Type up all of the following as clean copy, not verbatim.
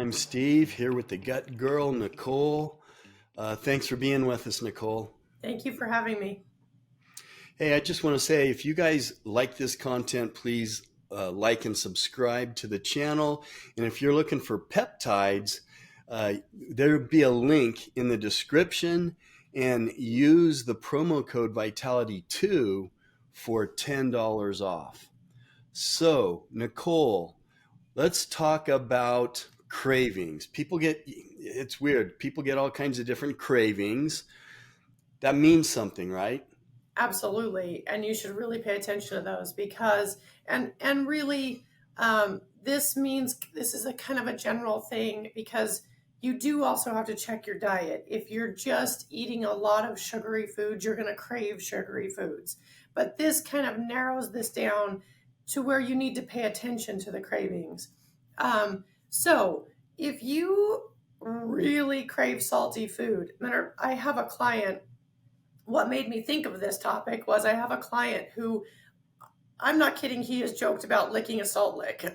I'm Steve here with the Gut Girl, Nicole. Thanks for being with us, Nicole. Thank you for having me. Hey, I just want to say if you guys like this content, please like and subscribe to the channel. And if you're looking for peptides, there'll be a link in the description and use the promo code Vitality2 for $10 off. So, Nicole, let's talk about cravings. It's weird. People get all kinds of different cravings. That means something, right? Absolutely, and you should really pay attention to those because and really, this means this is a kind of a general thing because you do also have to check your diet. If you're just eating a lot of sugary foods, you're going to crave sugary foods. But this kind of narrows this down to where you need to pay attention to the cravings. So if you really crave salty food, I have a client. What made me think of this topic was I have a client who, I'm not kidding, he has joked about licking a salt lick.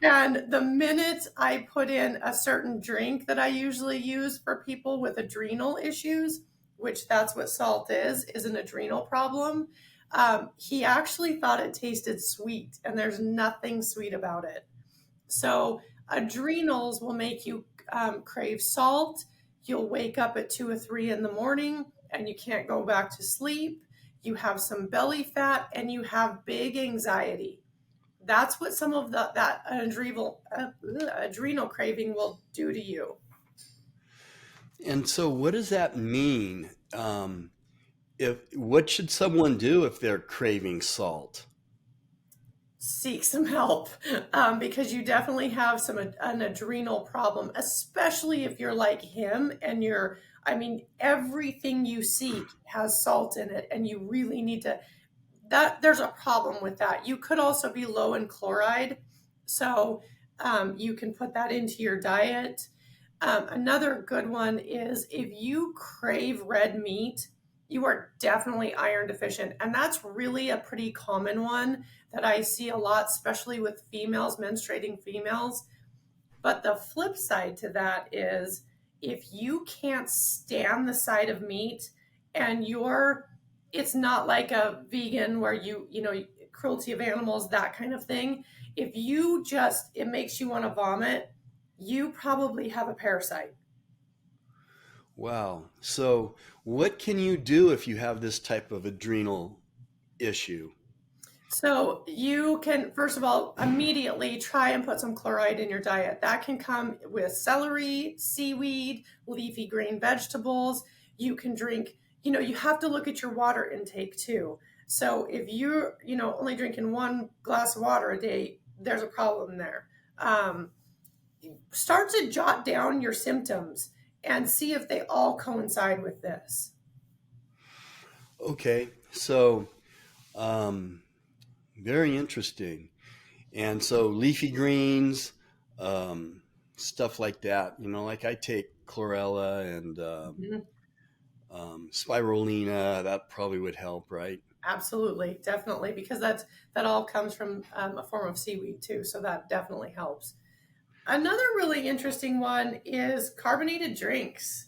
And the minute I put in a certain drink that I usually use for people with adrenal issues, which that's what salt is an adrenal problem, he actually thought it tasted sweet, and there's nothing sweet about it. So, adrenals will make you crave salt. You'll wake up at 2 or 3 in the morning and you can't go back to sleep. You have some belly fat and you have big anxiety. That's what some of that adrenal craving will do to you. And so, what does that mean? If what should someone do if they're craving salt? Seek some help because you definitely have an adrenal problem, especially if you're like him and I mean, everything you seek has salt in it, and you really need to. That there's a problem with that. You could also be low in chloride, so you can put that into your diet. Another good one is if you crave red meat, you are definitely iron deficient. And that's really a pretty common one that I see a lot, especially with females, menstruating females. But the flip side to that is if you can't stand the sight of meat and it's not like a vegan where cruelty of animals, that kind of thing. If it makes you want to vomit, you probably have a parasite. Wow. So, what can you do if you have this type of adrenal issue? So you can, first of all, immediately try and put some chloride in your diet. That can come with celery, seaweed, leafy green vegetables. You can drink, you have to look at your water intake too. So if you're, only drinking 1 glass of water a day, there's a problem there. Um, Start to jot down your symptoms and see if they all coincide with this. Okay. So, um, very interesting. And so, leafy greens, um, stuff like that. Like I take chlorella and Mhm. spirulina. That probably would help, right? Absolutely, definitely, because that all comes from a form of seaweed too, so that definitely helps. Another really interesting one is carbonated drinks.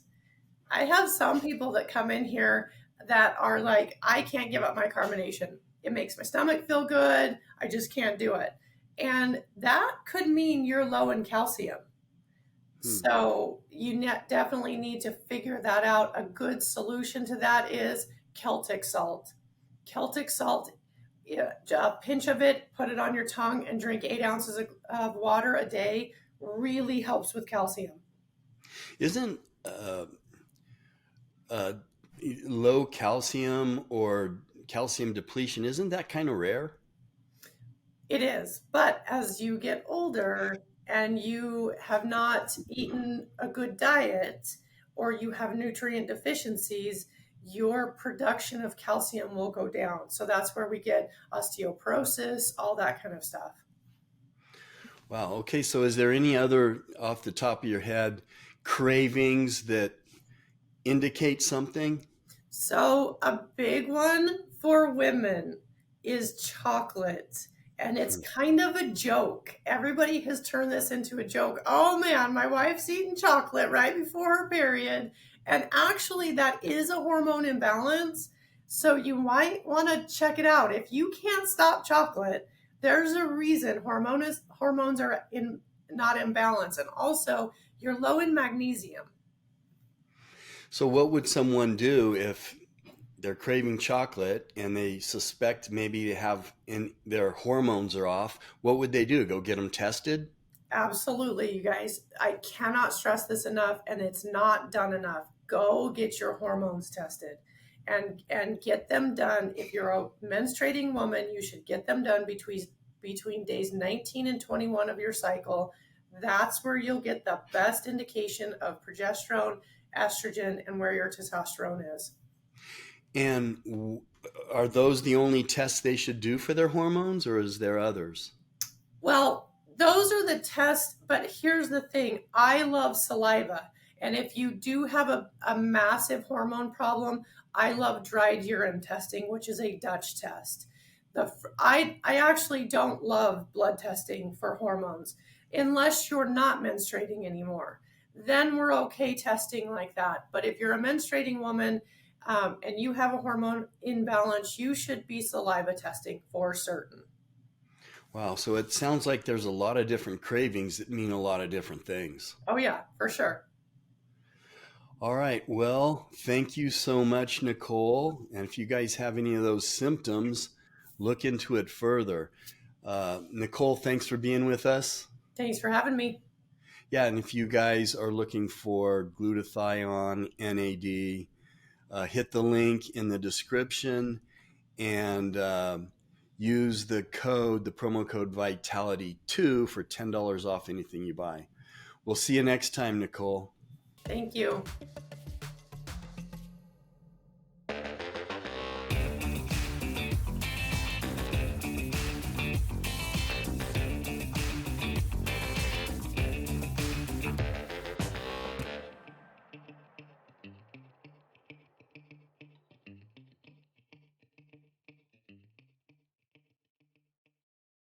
I have some people that come in here that are like, I can't give up my carbonation. It makes my stomach feel good. I just can't do it. And that could mean you're low in calcium. Hmm. So definitely need to figure that out. A good solution to that is Celtic salt. Celtic salt, yeah, a pinch of it, put it on your tongue, and drink 8 ounces of water a day. Really helps with calcium. Isn't uh, low calcium or calcium depletion, isn't that kind of rare? It is. But as you get older and you have not eaten a good diet or you have nutrient deficiencies, your production of calcium will go down. So that's where we get osteoporosis, all that kind of stuff. Wow. Okay. So, is there any other, off the top of your head, cravings that indicate something? So, a big one for women is chocolate. And it's kind of a joke. Everybody has turned this into a joke. Oh man, my wife's eating chocolate right before her period. And actually, that is a hormone imbalance. So you might want to check it out. If you can't stop chocolate, there's a reason hormones are not in balance. And also, you're low in magnesium. So, what would someone do if they're craving chocolate and they suspect maybe they have in their hormones are off? What would they do? Go get them tested? Absolutely, you guys. I cannot stress this enough, and it's not done enough. Go get your hormones tested and get them done. If you're a menstruating woman, you should get them done between days 19 and 21 of your cycle. That's where you'll get the best indication of progesterone, estrogen, and where your testosterone is. And are those the only tests they should do for their hormones, or is there others? Well, those are the tests, but here's the thing. I love saliva. And if you do have a massive hormone problem, I love dried urine testing, which is a Dutch test. I actually don't love blood testing for hormones unless you're not menstruating anymore. Then we're okay testing like that. But if you're a menstruating woman and you have a hormone imbalance, you should be saliva testing for certain. Wow, so it sounds like there's a lot of different cravings that mean a lot of different things. Oh, yeah, for sure. All right, well, thank you so much, Nicole. And if you guys have any of those symptoms, look into it further. Nicole, thanks for being with us. Thanks for having me. Yeah, and if you guys are looking for glutathione NAD, hit the link in the description and use the promo code Vitality2 for $10 off anything you buy. We'll see you next time, Nicole. Thank you.